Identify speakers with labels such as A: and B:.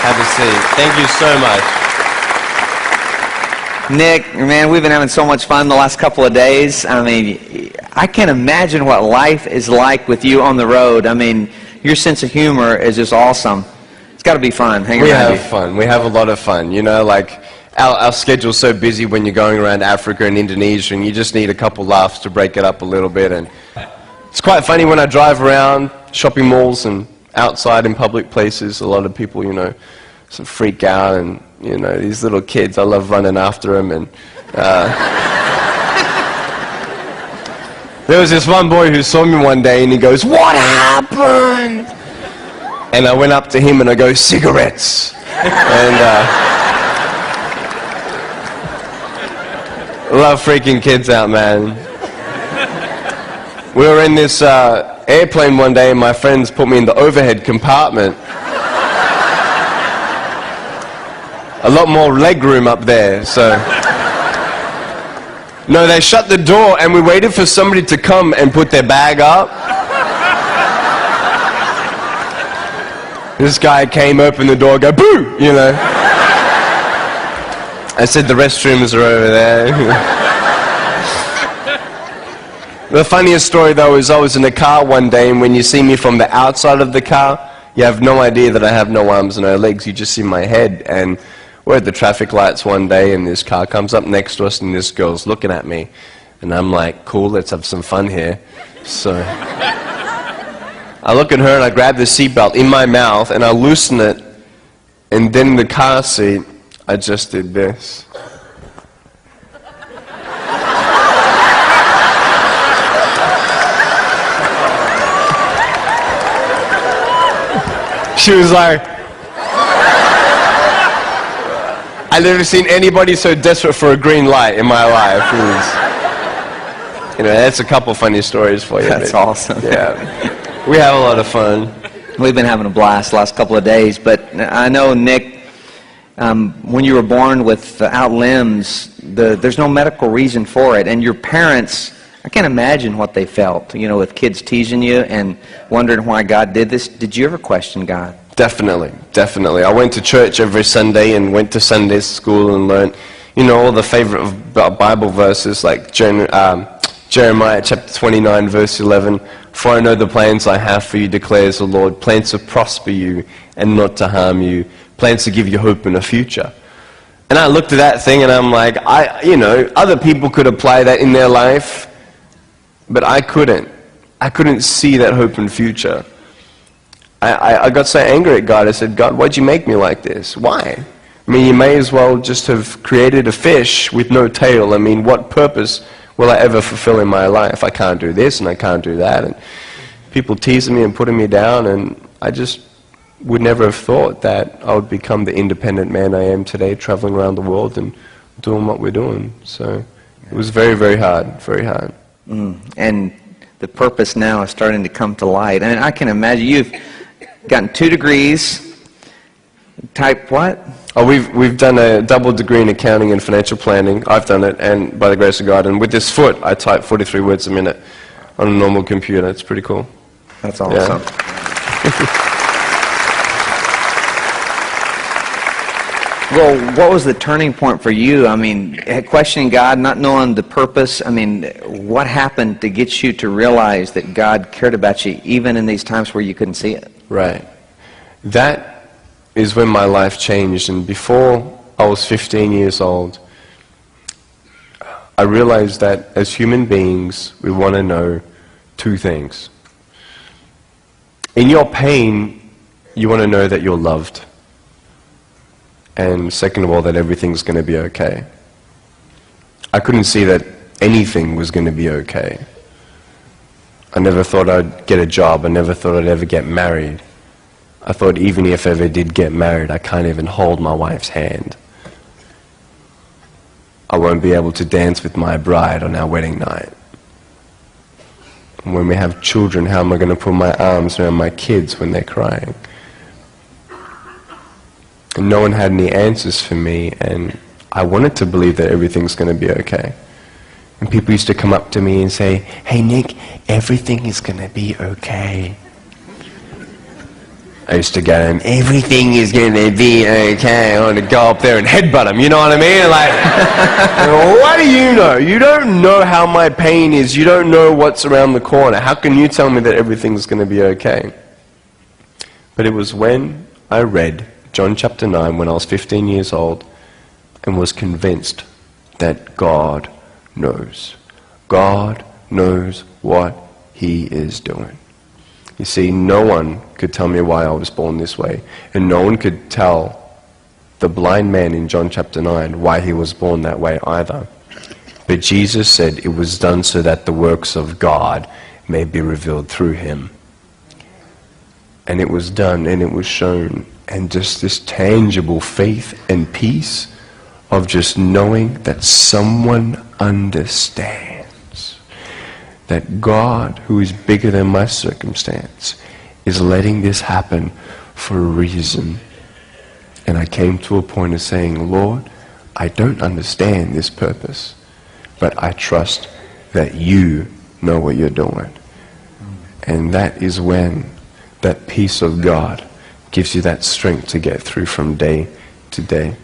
A: Have a seat. Thank you so much.
B: Nick, man, we've been having so much fun the last couple of days. I mean, I can't imagine what life is like with you on the road. I mean, your sense of humor is just awesome. It's got to be fun.
A: We have fun. We have a lot of fun. You know, like our schedule's so busy when you're going around Africa and Indonesia, and you just need a couple laughs to break it up a little bit. And it's quite funny when I drive around shopping malls and outside in public places. A lot of people, you know, sort of freak out, and you know, these little kids, I love running after them. And there was this one boy who saw me one day and he goes, "What happened?" And I went up to him and I go, "Cigarettes." And I love freaking kids out, man. We were in this airplane one day and my friends put me in the overhead compartment. A lot more leg room up there, so... No, they shut the door and we waited for somebody to come and put their bag up. This guy came, opened the door, go, "Boo!" You know. I said, "The restrooms are over there." The funniest story, though, is I was in a car one day, and when you see me from the outside of the car, you have no idea that I have no arms and no legs. You just see my head. And we're at the traffic lights one day, and this car comes up next to us, and this girl's looking at me. And I'm like, "Cool, let's have some fun here." So I look at her, and I grab the seatbelt in my mouth, and I loosen it. And then in the car seat, I just did this. She was like, I've never seen anybody so desperate for a green light in my life. It was, you know, that's a couple funny stories for you.
B: That's awesome.
A: Yeah, we have a lot of fun.
B: We've been having a blast the last couple of days, but I know, Nick, when you were born without limbs, there's no medical reason for it, and your parents, I can't imagine what they felt, you know, with kids teasing you and wondering why God did this. Did you ever question God?
A: Definitely, definitely. I went to church every Sunday and went to Sunday school and learned, you know, all the favorite Bible verses like Jeremiah chapter 29, verse 11. "For I know the plans I have for you, declares the Lord, plans to prosper you and not to harm you, plans to give you hope in a future." And I looked at that thing and I'm like, you know, other people could apply that in their life, but I couldn't. I couldn't see that hope and future. I got so angry at God. I said, "God, why'd you make me like this? Why? I mean, you may as well just have created a fish with no tail. I mean, what purpose will I ever fulfill in my life? I can't do this and I can't do that." And people teasing me and putting me down, and I just would never have thought that I would become the independent man I am today, traveling around the world and doing what we're doing. So it was very, very hard, very hard.
B: And the purpose now is starting to come to light. And I can imagine you've gotten 2 degrees. Type what?
A: Oh, we've done a double degree in accounting and financial planning. I've done it, and by the grace of God. And with this foot, I type 43 words a minute on a normal computer. It's pretty cool.
B: That's awesome.
A: Yeah.
B: Well, what was the turning point for you? I mean, questioning God, not knowing the purpose. I mean, what happened to get you to realize that God cared about you even in these times where you couldn't see it?
A: Right. That is when my life changed. And before I was 15 years old, I realized that as human beings, we want to know 2 things. In your pain, you want to know that you're loved. And second of all, that everything's going to be okay. I couldn't see that anything was going to be okay. I never thought I'd get a job. I never thought I'd ever get married. I thought even if I ever did get married, I can't even hold my wife's hand. I won't be able to dance with my bride on our wedding night. And when we have children, how am I going to put my arms around my kids when they're crying? And no one had any answers for me, and I wanted to believe that everything's going to be okay. And people used to come up to me and say, "Hey Nick, everything is going to be okay." I used to go to him, everything is going to be okay. I want to go up there and headbutt him, you know what I mean? Like, what do you know? You don't know how my pain is. You don't know what's around the corner. How can you tell me that everything's going to be okay? But it was when I read John chapter 9 when I was 15 years old and was convinced that God knows. God knows what He is doing. You see, no one could tell me why I was born this way. And no one could tell the blind man in John chapter 9 why he was born that way either. But Jesus said it was done so that the works of God may be revealed through him. And it was done and it was shown. And just this tangible faith and peace of just knowing that someone understands. That God, who is bigger than my circumstance, is letting this happen for a reason. And I came to a point of saying, Lord, I don't understand this purpose, but I trust that you know what you're doing. And that is when that peace of God gives you that strength to get through from day to day.